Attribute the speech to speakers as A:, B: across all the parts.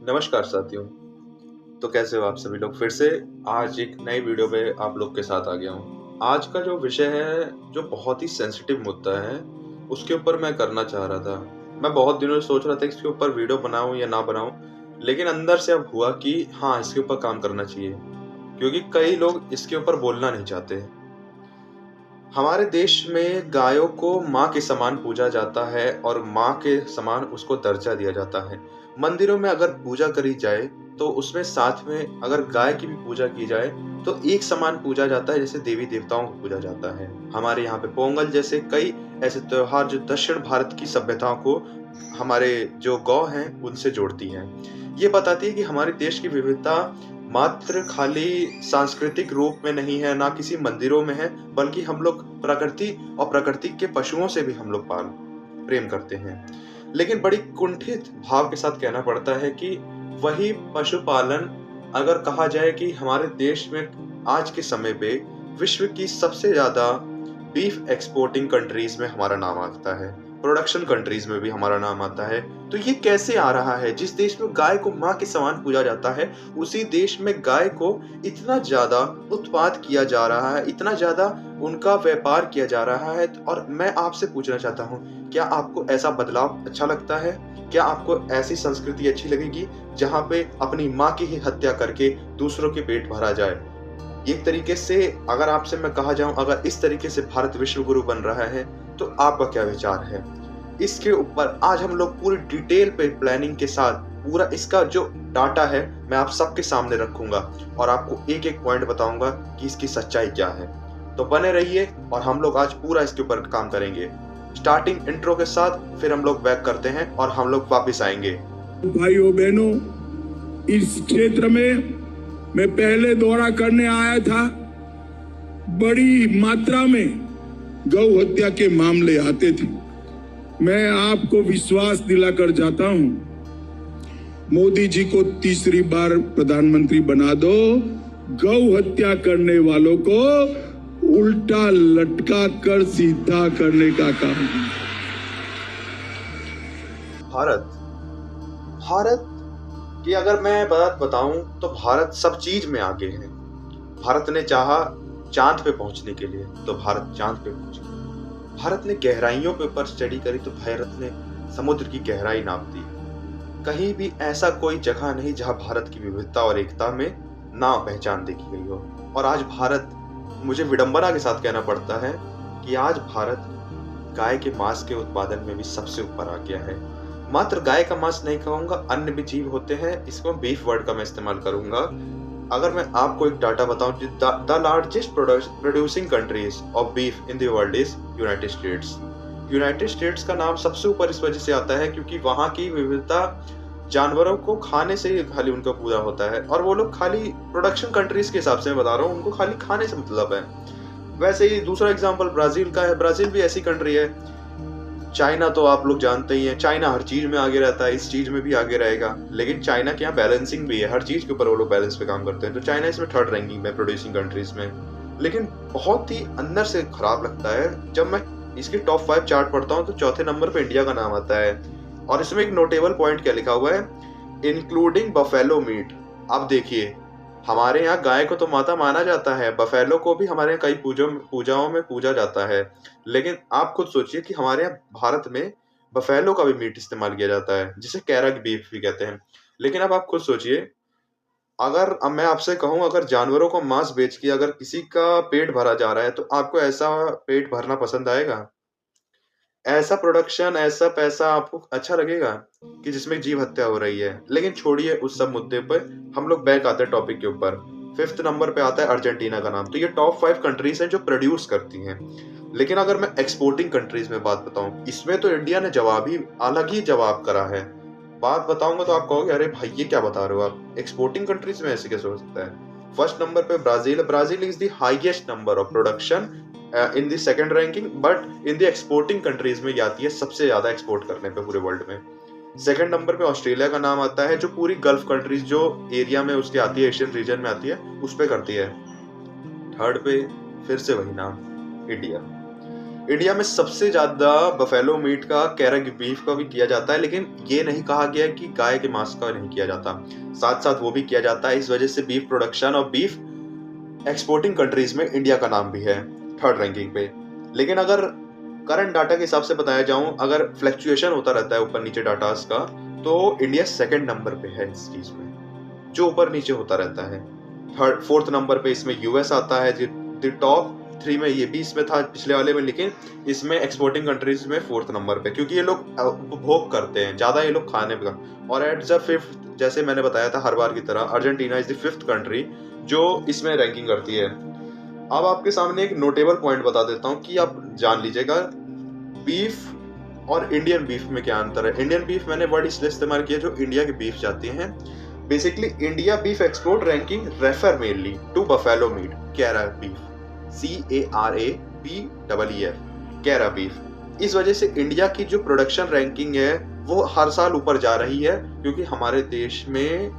A: नमस्कार साथियों। तो कैसे हो आप सभी लोग? फिर से आज एक नई वीडियो पे आप लोग के साथ आ गया हूँ। आज का जो विषय है, जो बहुत ही सेंसिटिव मुद्दा है, उसके ऊपर मैं करना चाह रहा था। मैं बहुत दिनों से सोच रहा था इसके ऊपर वीडियो बनाऊँ या ना बनाऊँ, लेकिन अंदर से अब हुआ कि हाँ, इसके ऊपर काम करना चाहिए, क्योंकि कई लोग इसके ऊपर बोलना नहीं चाहते। हमारे देश में गायों को माँ के समान पूजा जाता है और माँ के समान उसको दर्जा दिया जाता है। मंदिरों में अगर पूजा करी जाए तो उसमें साथ में अगर गाय की भी पूजा की जाए तो एक समान पूजा जाता है जैसे देवी देवताओं को पूजा जाता है। हमारे यहाँ पे पोंगल जैसे कई ऐसे त्योहार जो दक्षिण भारत की सभ्यताओं को हमारे जो गौ हैं उनसे जोड़ती हैं। ये बताती है कि हमारे देश की विविधता मात्र खाली सांस्कृतिक रूप में नहीं है, ना किसी मंदिरों में है, बल्कि हम लोग प्रकृति और प्रकृति के पशुओं से भी हम लोग प्रेम करते हैं। लेकिन बड़ी कुंठित भाव के साथ कहना पड़ता है कि वही पशुपालन अगर कहा जाए कि हमारे देश में आज के समय पे विश्व की सबसे ज़्यादा बीफ एक्सपोर्टिंग कंट्रीज में हमारा नाम आता है, प्रोडक्शन कंट्रीज में भी हमारा नाम आता है। तो ये कैसे आ रहा है? जिस देश में गाय को माँ के समान पूजा जाता है, उसी देश में गाय को इतना ज़्यादा उत्पाद किया जा रहा है, इतना ज़्यादा उनका व्यापार किया जा रहा है। और मैं आपसे पूछना चाहता हूँ, क्या आपको ऐसा बदलाव अच्छा लगता है? क्या आपको ऐसी संस्कृति अच्छी लगेगी जहाँ पे अपनी माँ की ही हत्या करके दूसरों के पेट भरा जाए? एक तरीके से अगर आपसे मैं कहा जाऊं, अगर इस तरीके से भारत विश्व गुरु बन रहा है तो आपका क्या विचार है? इसके ऊपर आज हम लोग पूरी डिटेल पे प्लानिंग के साथ पूरा इसका जो डाटा है मैं आप सबके सामने रखूंगा और आपको एक एक पॉइंट बताऊंगा कि इसकी सच्चाई क्या है। तो बने रहिए और हम लोग आज पूरा इसके ऊपर काम करेंगे। स्टार्टिंग इंट्रो के साथ फिर हम लोग बैक करते हैं और हम लोग वापिस आएंगे।
B: भाइयों बहनों, इस क्षेत्र में मैं पहले दौरा करने आया था। बड़ी मात्रा में गौ हत्या के मामले आते थे। मैं आपको विश्वास दिलाकर जाता हूं, मोदी जी को तीसरी बार प्रधानमंत्री बना दो, गौ हत्या करने वालों को उल्टा लटका कर सीधा करने का काम।
A: भारत कि अगर मैं बात बताऊं तो भारत सब चीज में आगे है। भारत ने चाहा चांद पे पहुंचने के लिए तो भारत चांद पे पहुंच गया। भारत ने गहराइयों के ऊपर स्टडी करी तो भारत ने समुद्र की गहराई नाप दी। कहीं भी ऐसा कोई जगह नहीं जहां भारत की विविधता और एकता में ना पहचान देखी गई हो। और आज भारत, मुझे विडंबना के साथ कहना पड़ता है कि आज भारत गाय के मांस के उत्पादन में भी सबसे ऊपर आ गया है। मात्र गाय का मांस नहीं कहूंगा, अन्य भी जीव होते हैं, इसको बीफ वर्ड का मैं इस्तेमाल करूंगा। अगर मैं आपको एक डाटा बताऊं, the largest producing countries of beef in the world is United states. United states का नाम सबसे ऊपर इस वजह से आता है क्योंकि वहां की विविधता जानवरों को खाने से ही खाली उनका पूरा होता है। और वो लोग खाली प्रोडक्शन कंट्रीज के हिसाब से मैं बता रहा हूँ, उनको खाली खाने से मतलब है। वैसे ही दूसरा एग्जांपल ब्राजील का है। ब्राजील भी ऐसी कंट्री है। चाइना तो आप लोग जानते ही हैं, चाइना हर चीज में आगे रहता है, इस चीज में भी आगे रहेगा। लेकिन चाइना के यहाँ बैलेंसिंग भी है, हर चीज के ऊपर वो लोग बैलेंस पे काम करते हैं। तो चाइना इसमें थर्ड रैंकिंग में प्रोड्यूसिंग कंट्रीज में। लेकिन बहुत ही अंदर से खराब लगता है जब मैं इसकी टॉप 5 चार्ट पढ़ता हूँ तो चौथे नंबर पे इंडिया का नाम आता है। और इसमें एक नोटेबल पॉइंट क्या लिखा हुआ है, इंक्लूडिंग बफेलो मीट। अब देखिए, हमारे यहाँ गाय को तो माता माना जाता है, बफेलो को भी हमारे यहाँ कई पूजाओं में पूजा जाता है। लेकिन आप खुद सोचिए कि हमारे यहाँ भारत में बफेलो का भी मीट इस्तेमाल किया जाता है, जिसे कैरक बीफ भी कहते हैं। लेकिन अब आप खुद सोचिए, अगर अब मैं आपसे कहूँ, अगर जानवरों को मांस बेच के अगर किसी का पेट भरा जा रहा है तो आपको ऐसा पेट भरना पसंद आएगा? ऐसा प्रोडक्शन, ऐसा पैसा आपको अच्छा लगेगा कि जिसमें जीव हत्या हो रही है? लेकिन छोड़िए उस सब मुद्दे पर, हम लोग बैक आते हैं टॉपिक के ऊपर। 5th नंबर पे आता है अर्जेंटीना का नाम। तो ये टॉप 5 कंट्रीज हैं जो प्रोड्यूस करती हैं। लेकिन अगर मैं एक्सपोर्टिंग कंट्रीज में बात बताऊं, इसमें तो इंडिया ने जवाब ही अलग ही जवाब करा है। बात बताऊंगा तो आप कहोगे अरे भाई ये क्या बता रहे हो आप, एक्सपोर्टिंग कंट्रीज में ऐसे कैसे हो सकता है? फर्स्ट नंबर पे Brazil. Brazil is the highest number of production in the second ranking, but in the exporting countries में आती है सबसे ज्यादा एक्सपोर्ट करने पे पूरे वर्ल्ड में। सेकंड नंबर पे ऑस्ट्रेलिया का नाम आता है, जो पूरी गल्फ कंट्रीज जो एरिया में उसकी आती है, एशियन रीजन में आती है, उस पे करती है। थर्ड पे फिर से वही नाम, इंडिया। इंडिया में सबसे ज्यादा बफेलो मीट का, कैरग बीफ का भी किया जाता है, लेकिन ये नहीं कहा गया कि गाय के मांस का नहीं किया जाता, साथ साथ वो भी किया जाता है। इस वजह से बीफ प्रोडक्शन और बीफ एक्सपोर्टिंग कंट्रीज में इंडिया का नाम भी है 3rd रैंकिंग पे। लेकिन अगर करंट डाटा के हिसाब से बताया जाऊं, अगर फ्लक्चुएशन होता रहता है ऊपर नीचे डाटास का, तो इंडिया 2nd नंबर पे है इस चीज में, जो ऊपर नीचे होता रहता है। 4th नंबर पे इसमें यूएस आता है, टॉप 3 में ये भी इसमें था पिछले वाले में, लेकिन इसमें एक्सपोर्टिंग कंट्रीज में 4th नंबर पे, क्योंकि ये लोग उपभोग करते हैं ज्यादा, ये लोग खाने पे। और एट द 5th, जैसे मैंने बताया था हर बार की तरह, Argentina is the 5th country जो इसमें रैंकिंग करती है। अब आपके सामने एक नोटेबल पॉइंट बता देता हूँ कि आप जान लीजिएगा बीफ और इंडियन बीफ में क्या अंतर है। इंडियन बीफ मैंने वर्ड इसलिए इस्तेमाल किया जो इंडिया की बीफ जाती हैं। Basically India beef export ranking refer mainly to buffalo meat, carabeef, CARABEEF, carabeef. इस वजह से इंडिया की जो प्रोडक्शन रैंकिंग है वो हर साल ऊपर जा रही है, क्योंकि हमारे देश में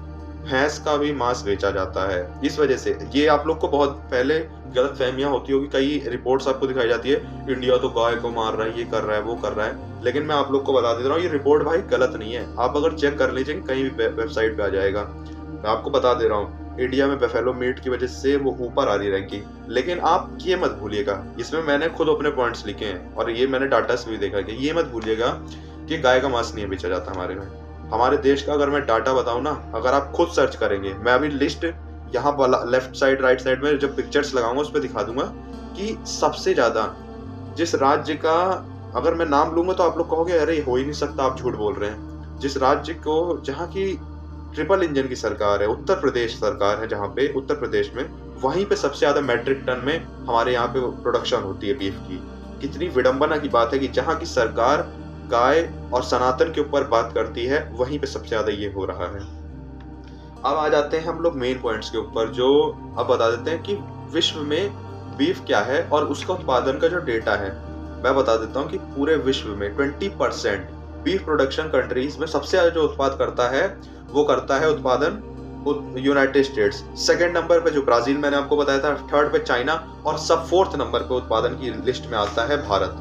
A: भैंस का भी मांस बेचा जाता है। इस वजह से ये आप लोग को बहुत पहले गलत फहमियां होती होगी, कई रिपोर्ट्स आपको दिखाई जाती है इंडिया तो गाय को मार रहा है, ये कर रहा है, वो कर रहा है। लेकिन मैं आप लोग को बता दे रहा हूँ, ये रिपोर्ट भाई गलत नहीं है। आप अगर चेक कर लीजिए कहीं भी वेबसाइट पे आ जाएगा। मैं आपको बता दे रहा हूँ, इंडिया में बफेलो मीट की वजह से वो ऊपर आ रही रैंकिंग। लेकिन आप ये मत भूलिएगा, इसमें मैंने खुद अपने पॉइंट्स लिखे हैं और ये मैंने डाटा से भी देखा कि ये मत भूलिएगा कि गाय का मांस नहीं बेचा जाता हमारे में। हमारे देश का अगर मैं डाटा बताऊं ना, अगर आप खुद सर्च करेंगे, मैं अभी लिस्ट यहाँ लेफ्ट साइड राइट साइड में जब पिक्चर्स लगाऊंगा उस पर दिखा दूंगा कि सबसे ज्यादा जिस राज्य का अगर मैं नाम लूंगा तो आप लोग कहोगे अरे हो ही नहीं सकता, आप झूठ बोल रहे हैं। जिस राज्य को जहाँ की ट्रिपल इंजन की सरकार है, उत्तर प्रदेश सरकार है, जहाँ पे उत्तर प्रदेश में, वहीं पे सबसे ज्यादा मैट्रिक टन में हमारे यहाँ पे प्रोडक्शन होती है बीफ की। कितनी विडंबना की बात है कि जहाँ की सरकार गाय और सनातन के ऊपर बात करती है, वहीं पे सबसे ज्यादा ये हो रहा है। अब आ जाते हैं हम लोग मेन पॉइंट्स के ऊपर, जो अब बता देते हैं कि विश्व में बीफ क्या है और उसका उत्पादन का जो डेटा है। मैं बता देता हूँ कि पूरे विश्व में 20% बीफ प्रोडक्शन कंट्रीज में सबसे ज्यादा जो उत्पाद करता है वो करता है उत्पादन यूनाइटेड स्टेट्स। 2nd नंबर पे जो ब्राजील मैंने आपको बताया था, 3rd पे चाइना, और सब 4th नंबर पे उत्पादन की लिस्ट में आता है भारत।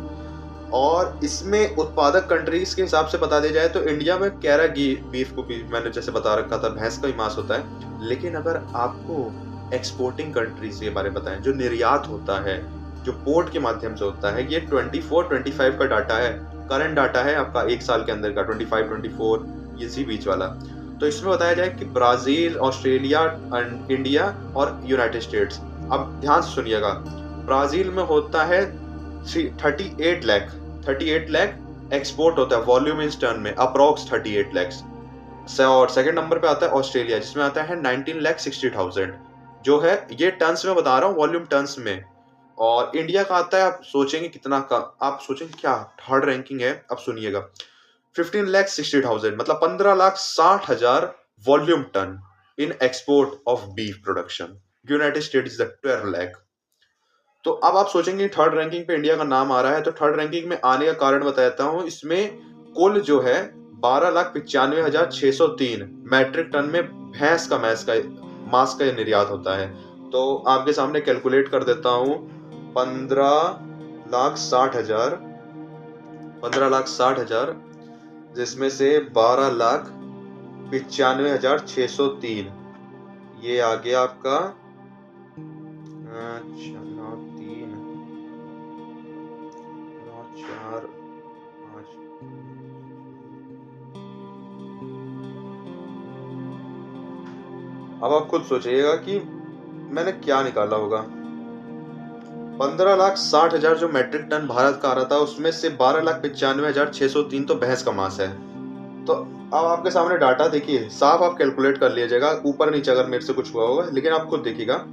A: और इसमें उत्पादक कंट्रीज के हिसाब से बता दिया जाए तो इंडिया में कैरा बीफ को भी मैंने जैसे बता रखा था, भैंस का ही मांस होता है। लेकिन अगर आपको एक्सपोर्टिंग कंट्रीज के बारे में बताएं, जो निर्यात होता है, जो पोर्ट के माध्यम से होता है, ये 24-25 का डाटा है, करंट डाटा है आपका 1 साल के अंदर का, 25-24 इसी बीच वाला। तो इसमें बताया जाए कि ब्राजील, ऑस्ट्रेलिया, इंडिया और यूनाइटेड स्टेट्स। अब ध्यान से सुनिएगा, ब्राजील में होता है 38 लाख एक्सपोर्ट होता है वॉल्यूम इन टन में, अप्रॉक्स 38 लाख। और 2nd नंबर पे आता है ऑस्ट्रेलिया, जिसमें आता है 19,60,000, जो है ये टन्स में बता रहा हूँ, वॉल्यूम टन्स में। और इंडिया का आता है, आप सोचेंगे कितना का, आप सोचेंगे क्या 3rd रैंकिंग है। अब सुनिएगा, 15,60,000 मतलब 15,60,000 volume ton in export of beef production. United States is 12 lakh. तो अब आप सोचेंगे 3rd रैंकिंग पे इंडिया का नाम आ रहा है, तो 3rd रैंकिंग में आने का कारण बताता हूँ। इसमें कुल जो है 12,95,603 मैट्रिक टन में भैंस का मांस का निर्यात होता है। तो आपके सामने कैलकुलेट कर देता हूँ, 15,60,000 जिसमें से 12,95,603 ये आ गया आपका 4 5। अब आप खुद सोचिएगा कि मैंने क्या निकाला होगा। 15,60,000 जो मैट्रिक टन भारत का आ रहा था, उसमें से 12,95,603 तो भैंस का मांस है। तो अब आपके सामने डाटा देखिए, साफ आप कैलकुलेट कर लीजिएगा, ऊपर नीचे अगर मेरे से कुछ हुआ होगा, लेकिन आप खुद देखिएगा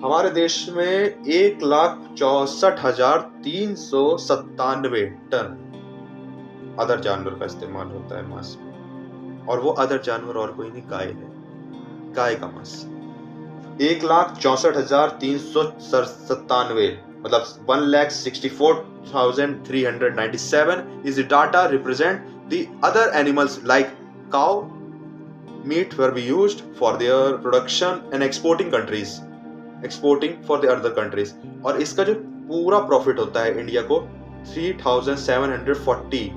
A: हमारे देश में 1,64,397 टन अदर जानवर का इस्तेमाल होता है मांस में, और वो अदर जानवर और कोई नहीं, गाय है, गाय का मांस। 1,64,397 मतलब 1,64,397 is the data represent the other animals like cow meat were be used for their production and exporting for the other countries। और इसका जो पूरा प्रॉफिट होता है इंडिया को $3,740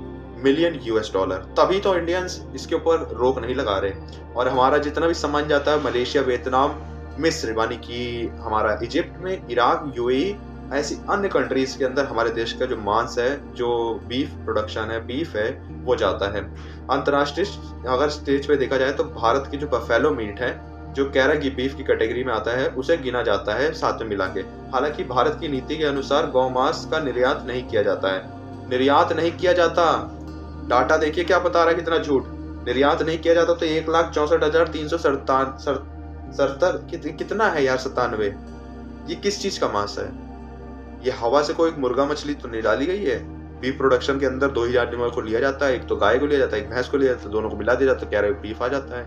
A: मिलियन US। तभी तो इंडियंस इसके ऊपर रोक नहीं लगा रहे। और हमारा जितना भी सामान जाता है मलेशिया, वियतनाम, मिस्र, यानी कि हमारा इजिप्ट में, इराक, यूएई, ऐसी अन्य कंट्रीज के अंदर हमारे देश का जो मांस है, जो बीफ प्रोडक्शन है, बीफ है, वो जाता है। अंतर्राष्ट्रीय अगर स्टेज पे देखा जाए तो भारत की जो बफेलो मीट है, जो कैरागी बीफ की कैटेगरी में आता है, उसे गिना जाता है साथ में मिला के। हालांकि भारत की नीति के अनुसार गौ मांस का निर्यात नहीं किया जाता है। निर्यात नहीं किया जाता, डाटा देखिए क्या बता रहा है, कितना झूठ। निर्यात नहीं किया जाता तो 1,64,377 कितना है यार, 97। ये किस चीज का मांस है? ये हवा से कोई मुर्गा मछली तो नहीं डाली गई है। बीफ प्रोडक्शन के अंदर 2 ही एनिमल को लिया जाता है, एक तो गाय को लिया जाता है, एक भैंस को लिया जाता है, दोनों को मिला दिया जाता है, क्या बीफ आ जाता है।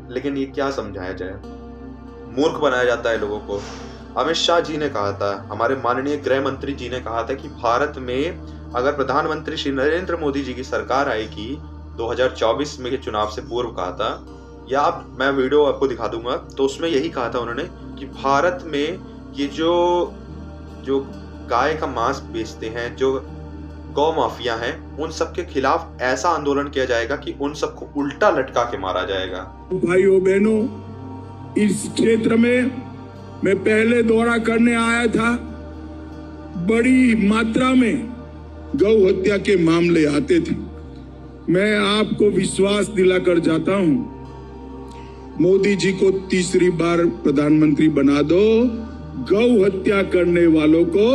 A: लेकिन ये क्या समझाया जाए, मूर्ख बनाया जाता है लोगों को। अमित शाह जी ने कहा था, हमारे माननीय गृह मंत्री जी ने कहा था कि भारत में अगर प्रधानमंत्री श्री नरेंद्र मोदी जी की सरकार आएगी, 2024 में के चुनाव से पूर्व कहा था, या मैं वीडियो आपको दिखा दूंगा, तो उसमें यही कहा था उन्होंने कि भारत में ये जो गाय का मांस बेचते हैं, जो गौ माफिया हैं, उन सब के खिलाफ ऐसा आंदोलन किया जाएगा कि उन सबको उल्टा लटका के मारा जाएगा।
B: भाइयों बहनों, इस क्षेत्र में मैं पहले दौरा करने आया था, बड़ी मात्रा में गौ हत्या के मामले आते थे। मैं आपको विश्वास दिलाकर जाता हूं, मोदी जी को तीसरी बार प्रधानमंत्री बना दो, गौ हत्या करने वालों को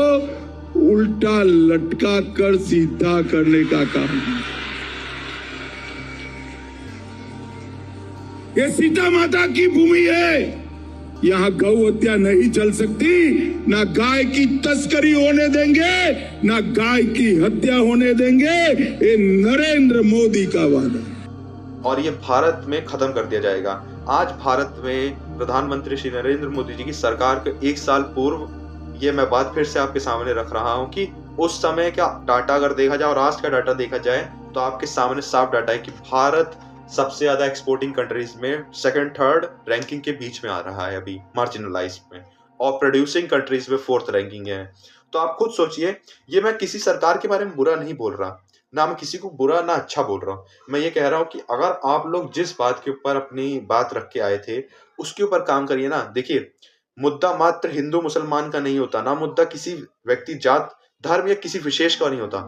B: उल्टा लटका कर सीधा करने का काम। ये सीता माता की भूमि है, यहाँ गौ हत्या नहीं चल सकती। ना गाय की तस्करी होने देंगे, ना गाय की हत्या होने देंगे। ये नरेंद्र मोदी का वादा है
A: और ये भारत में खत्म कर दिया जाएगा। आज भारत में प्रधानमंत्री श्री नरेंद्र मोदी जी की सरकार के 1 साल पूर्व, ये मैं बात फिर से आपके सामने रख रहा हूं कि उस समय का डाटा अगर देखा जाए और आज का डाटा देखा जाए तो आपके सामने साफ डाटा है कि भारत सबसे ज्यादा एक्सपोर्टिंग कंट्रीज में सेकंड थर्ड रैंकिंग के बीच में आ रहा है अभी मार्जिनलाइज में, और प्रोड्यूसिंग कंट्रीज में 4th रैंकिंग है। तो आप खुद सोचिए, ये मैं किसी सरकार के बारे में बुरा नहीं बोल रहा, ना मैं किसी को बुरा ना अच्छा बोल रहा हूँ। मैं ये कह रहा हूँ कि अगर आप लोग जिस बात के ऊपर अपनी बात रख के आए थे उसके ऊपर काम करिए ना। देखिए, मुद्दा मात्र हिंदू मुसलमान का नहीं होता, ना मुद्दा किसी व्यक्ति, जात, धर्म या किसी विशेष का नहीं होता।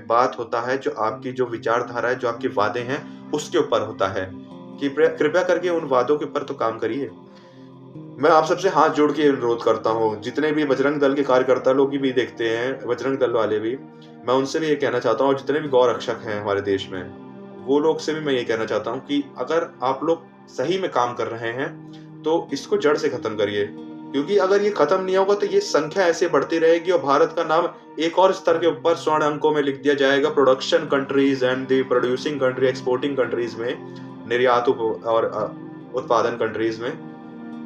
A: बात होता है जो आपकी जो विचारधारा है, जो आपके वादे हैं, उसके ऊपर होता है कि कृपया करके उन वादों के ऊपर तो काम करिए। मैं आप सबसे हाथ जोड़ के अनुरोध करता हूँ, जितने भी बजरंग दल के कार्यकर्ता लोग भी देखते हैं, बजरंग दल वाले भी, मैं उनसे भी ये कहना चाहता हूँ, और जितने भी गौ रक्षक हैं हमारे देश में, वो लोग से भी मैं ये कहना चाहता हूँ कि अगर आप लोग सही में काम कर रहे हैं तो इसको जड़ से खत्म करिए, क्योंकि अगर ये खत्म नहीं होगा तो ये संख्या ऐसे बढ़ती रहेगी और भारत का नाम एक और स्तर के ऊपर स्वर्ण अंकों में लिख दिया जाएगा, production countries and the producing country, exporting countries में, निर्यात और उत्पादन कंट्रीज में।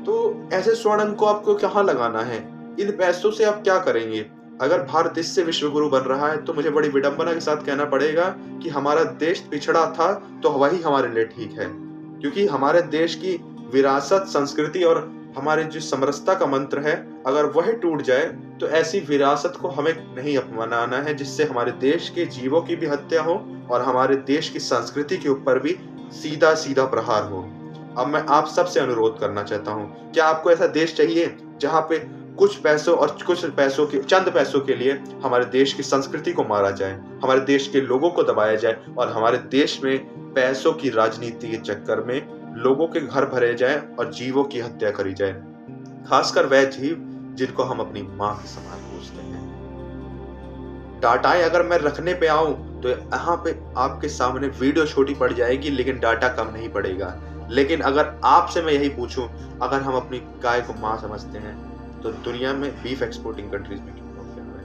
A: तो ऐसे स्वर्ण अंक को आपको कहाँ लगाना है? इन पैसों से आप क्या करेंगे? अगर भारत इससे विश्व गुरु बन रहा है तो मुझे बड़ी विडंबना के साथ कहना पड़ेगा कि हमारा देश पिछड़ा था तो वही हमारे लिए ठीक है, क्योंकि हमारे देश की विरासत, संस्कृति और हमारे जो समरसता का मंत्र है, अगर वह टूट जाए तो ऐसी विरासत को हमें नहीं अपनाना है जिससे हमारे देश के जीवों की भी हत्या हो और हमारे देश की संस्कृति के ऊपर भी सीधा सीधा प्रहार हो। अब मैं आप सबसे अनुरोध करना चाहता हूँ, क्या आपको ऐसा देश चाहिए जहाँ पे कुछ पैसों और चंद पैसों के लिए हमारे देश की संस्कृति को मारा जाए, हमारे देश के लोगों को दबाया जाए और हमारे देश में पैसों की राजनीति के चक्कर में लोगों के घर भरे जाए और जीवों की हत्या करी जाए, खासकर वह जीव जिनको हम अपनी मां के समान पूजते हैं। डाटाएं अगर मैं रखने पे आऊं तो यहाँ पे आपके सामने वीडियो छोटी पड़ जाएगी लेकिन डाटा कम नहीं पड़ेगा। लेकिन अगर आपसे मैं यही पूछूं, अगर हम अपनी गाय को मां समझते हैं तो दुनिया में बीफ एक्सपोर्टिंग कंट्रीज में क्यों प्रॉब्लम है?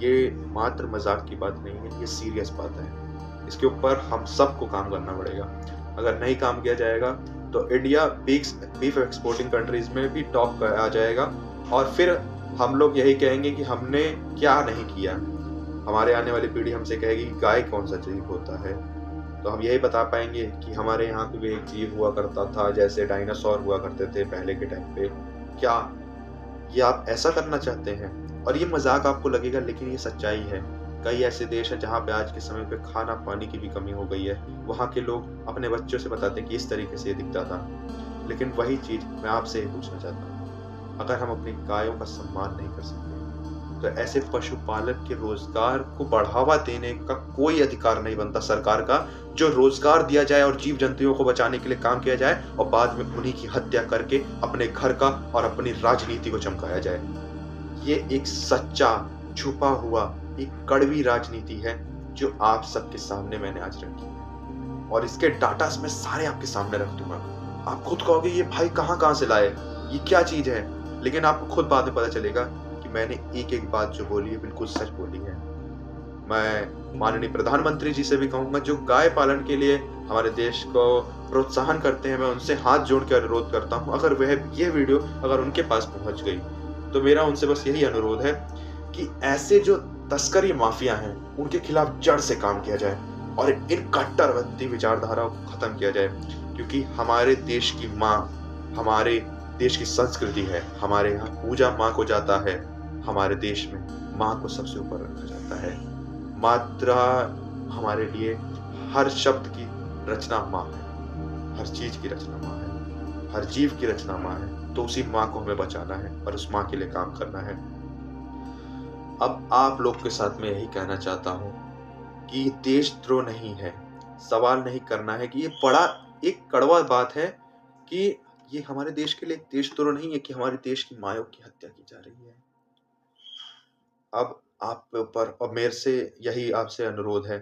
A: ये मात्र मजाक की बात नहीं है, ये सीरियस बात है। इसके ऊपर हम सबको काम करना पड़ेगा। अगर नहीं काम किया जाएगा तो इंडिया बीफ एक्सपोर्टिंग कंट्रीज में भी टॉप आ जाएगा और फिर हम लोग यही कहेंगे कि हमने क्या नहीं किया। हमारे आने वाली पीढ़ी हमसे कहेगी गाय कौन सा जीव होता है, तो हम यही बता पाएंगे कि हमारे यहाँ पे भी एक जीव हुआ करता था, जैसे डायनासोर हुआ करते थे पहले के टाइम पे। क्या ये आप ऐसा करना चाहते हैं? और ये मजाक आपको लगेगा, लेकिन ये सच्चाई है। कई ऐसे देश हैं जहाँ पे आज के समय पे खाना पानी की भी कमी हो गई है। वहाँ के लोग अपने बच्चों से बताते हैं कि इस तरीके से ये दिखता था। लेकिन वही चीज मैं आपसे ये पूछना चाहता हूँ, अगर हम अपनी गायों का सम्मान नहीं कर सकते तो ऐसे पशुपालक के रोजगार को बढ़ावा देने का कोई अधिकार नहीं बनता सरकार का। जो रोजगार दिया जाए और जीव जंतुओं को बचाने के लिए काम किया जाए और बाद में उन्हीं की हत्या करके अपने घर का और अपनी राजनीति को चमकाया जाए। ये एक सच्चा छुपा हुआ एक कड़वी राजनीति है जो आप सबके सामने मैंने आज रखी है, और इसके डाटा मैं सारे आपके सामने रख दूंगा। आप खुद कहोगे ये भाई कहाँ से लाए, ये क्या चीज है, लेकिन आपको खुद बाद में पता चलेगा कि मैंने एक एक बात जो बोली है बिल्कुल सच बोली है। मैं माननीय प्रधानमंत्री जी से भी कहूंगा जो गाय पालन के लिए हमारे देश को प्रोत्साहन करते हैं, मैं उनसे हाथ जोड़ के अनुरोध करता हूं, अगर ये वीडियो अगर उनके पास पहुंच गई तो मेरा उनसे बस यही अनुरोध है कि ऐसे जो तस्करी माफिया हैं उनके खिलाफ जड़ से काम किया जाए और इन कट्टरपंथी विचारधाराओं को खत्म किया जाए। क्योंकि हमारे देश की माँ हमारे देश की संस्कृति है, हमारे यहाँ पूजा माँ को जाता है, हमारे देश में माँ को सबसे ऊपर रखा जाता है। मात्रा हमारे लिए हर शब्द की रचना माँ है, हर चीज की रचना माँ है, हर जीव की रचना माँ है। तो उसी माँ को हमें बचाना है और उस माँ के लिए काम करना है। अब आप लोग के साथ मैं यही कहना चाहता हूँ कि देशद्रोह नहीं है, सवाल नहीं करना है कि ये बड़ा एक कड़वा बात है कि ये हमारे देश के लिए देशद्रोह नहीं है कि हमारे देश की मायों की हत्या की जा रही है। अब आप ऊपर और मेरे से यही आपसे अनुरोध है,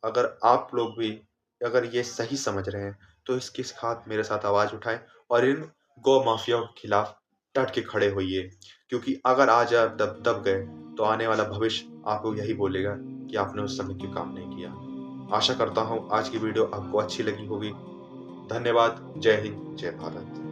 A: अगर आप लोग भी अगर ये सही समझ रहे हैं तो इसके साथ मेरे साथ आवाज उठाएं और इन गौ माफियाओं के खिलाफ डट के खड़े होइए। क्योंकि अगर आज आप दब गए तो आने वाला भविष्य आपको यही बोलेगा कि आपने उस समय क्यों काम नहीं किया। आशा करता हूँ आज की वीडियो आपको अच्छी लगी होगी। धन्यवाद। जय हिंद, जय भारत।